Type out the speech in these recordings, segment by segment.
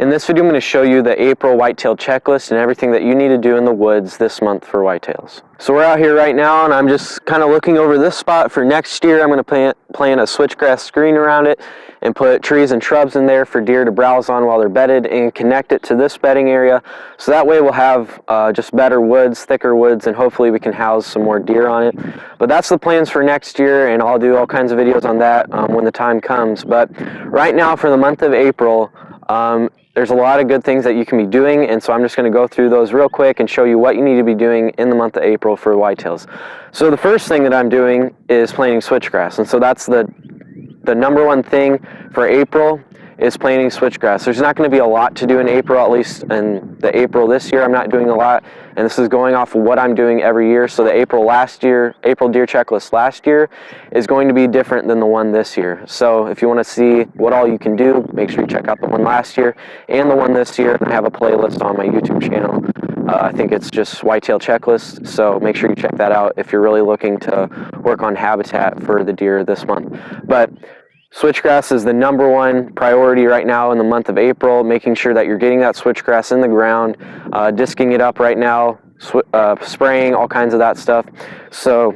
In this video, I'm going to show you the April whitetail checklist and everything that you need to do in the woods this month for whitetails. So we're out here right now, and I'm just kind of looking over this spot for next year. I'm going to plant a switchgrass screen around it and put trees and shrubs in there for deer to browse on while they're bedded, and connect it to this bedding area. So that way we'll have just better woods, thicker woods, and hopefully we can house some more deer on it. But that's the plans for next year, and I'll do all kinds of videos on that when the time comes. But right now, for the month of April, there's a lot of good things that you can be doing, and so I'm just going to go through those real quick and show you what you need to be doing in the month of April for whitetails. So the first thing that I'm doing is planting switchgrass, and so that's the number one thing for April is planting switchgrass. There's not going to be a lot to do in April, at least in the April this year. I'm not doing a lot, and this is going off of what I'm doing every year. So the April deer checklist last year is going to be different than the one this year. So if you want to see what all you can do, make sure you check out the one last year and the one this year. I have a playlist on my YouTube channel. I think it's just Whitetail Checklist, so make sure you check that out if you're really looking to work on habitat for the deer this month. But switchgrass is the number one priority right now in the month of April, making sure that you're getting that switchgrass in the ground, disking it up right now, spraying, all kinds of that stuff. So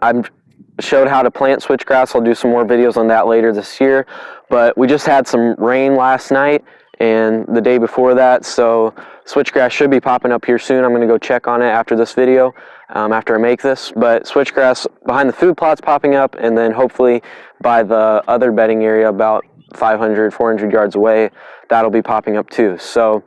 I've showed how to plant switchgrass. I'll do some more videos on that later this year, but we just had some rain last night and the day before that, so switchgrass should be popping up here soon. I'm going to go check on it after this video, after I make this. But switchgrass behind the food plot's popping up, and then hopefully by the other bedding area about 400 yards away, that'll be popping up too. So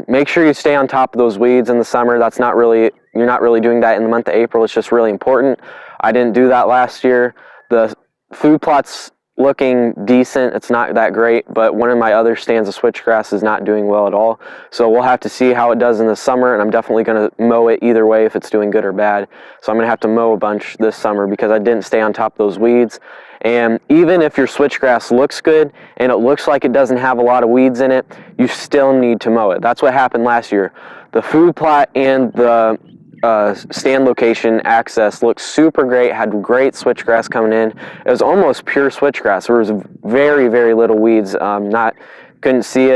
make sure you stay on top of those weeds in the summer. You're not really doing that in the month of April. It's just really important. I didn't do that last year. The food plot's looking decent. It's not that great, but one of my other stands of switchgrass is not doing well at all. So we'll have to see how it does in the summer, and I'm definitely going to mow it either way if it's doing good or bad. So I'm going to have to mow a bunch this summer because I didn't stay on top of those weeds. And even if your switchgrass looks good and it looks like it doesn't have a lot of weeds in it, you still need to mow it. That's what happened last year. The food plot and the stand location access looked super great, had great switchgrass coming in. It was almost pure switchgrass. There was very, very little weeds. Couldn't see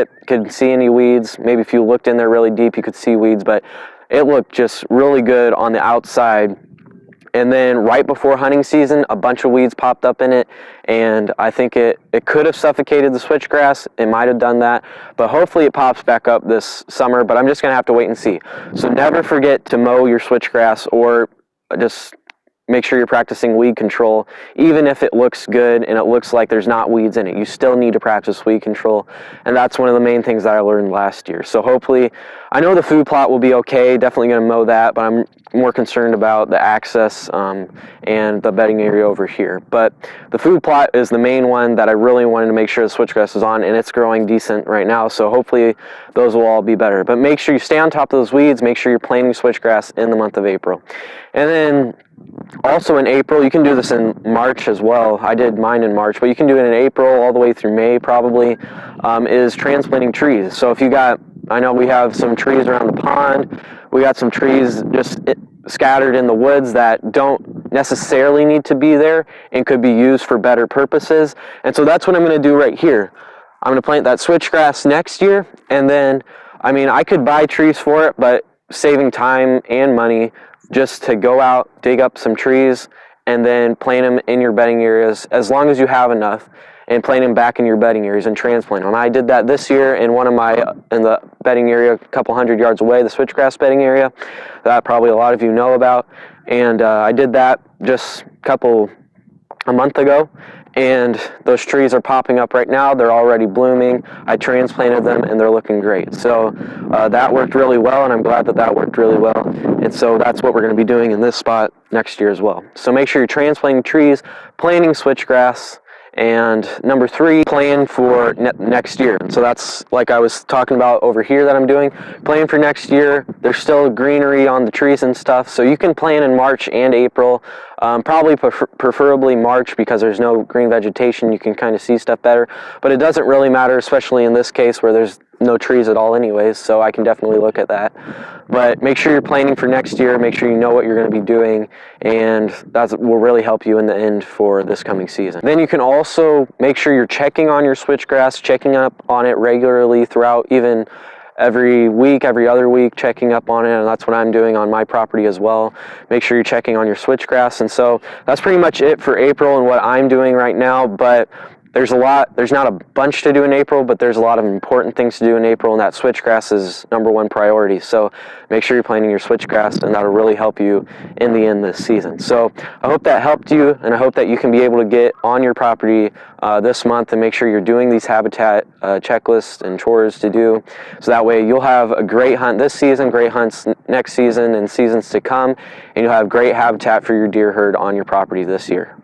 any weeds. Maybe if you looked in there really deep, you could see weeds, but it looked just really good on the outside. And then right before hunting season, a bunch of weeds popped up in it, and I think it could have suffocated the switchgrass. It might have done that, but hopefully it pops back up this summer, but I'm just gonna have to wait and see. So never forget to mow your switchgrass, or just make sure you're practicing weed control. Even if it looks good and it looks like there's not weeds in it, you still need to practice weed control, and that's one of the main things that I learned last year. So hopefully, I know the food plot will be okay, definitely going to mow that, but I'm more concerned about the access and the bedding area over here. But the food plot is the main one that I really wanted to make sure the switchgrass is on, and it's growing decent right now, so hopefully those will all be better. But make sure you stay on top of those weeds, make sure you're planting switchgrass in the month of April. And then also in April, you can do this in March as well. I did mine in March, but you can do it in April all the way through May probably, is transplanting trees. So if you got, I know we have some trees around the pond, we got some trees just scattered in the woods that don't necessarily need to be there and could be used for better purposes. And so that's what I'm going to do right here. I'm going to plant that switchgrass next year, and then, I mean, I could buy trees for it, but saving time and money just to go out, dig up some trees, and then plant them in your bedding areas as long as you have enough, and plant them back in your bedding areas and transplant them. I did that this year in in the bedding area a couple 100 yards away, the switchgrass bedding area that probably a lot of you know about. And I did that just a month ago, and those trees are popping up right now. They're already blooming. I transplanted them and they're looking great. So that worked really well, and I'm glad that that worked really well. And so that's what we're going to be doing in this spot next year as well. So make sure you're transplanting trees, planting switchgrass, and number 3, plan for next year. And so that's like I was talking about over here that I'm doing. Plan for next year. There's still greenery on the trees and stuff, so you can plan in March and April. Probably preferably March, because there's no green vegetation. You can kind of see stuff better, but it doesn't really matter, especially in this case where there's no trees at all anyways, so I can definitely look at that. But make sure you're planning for next year, make sure you know what you're going to be doing, and that will really help you in the end for this coming season. Then you can also make sure you're checking on your switchgrass, checking up on it regularly throughout, even every week, every other week, checking up on it, and that's what I'm doing on my property as well. Make sure you're checking on your switchgrass. And so that's pretty much it for April and what I'm doing right now. But there's not a bunch to do in April, but there's a lot of important things to do in April, and that switchgrass is #1 priority. So make sure you're planting your switchgrass, and that'll really help you in the end this season. So I hope that helped you, and I hope that you can be able to get on your property this month and make sure you're doing these habitat checklists and chores to do. So that way you'll have a great hunt this season, great hunts next season and seasons to come, and you'll have great habitat for your deer herd on your property this year.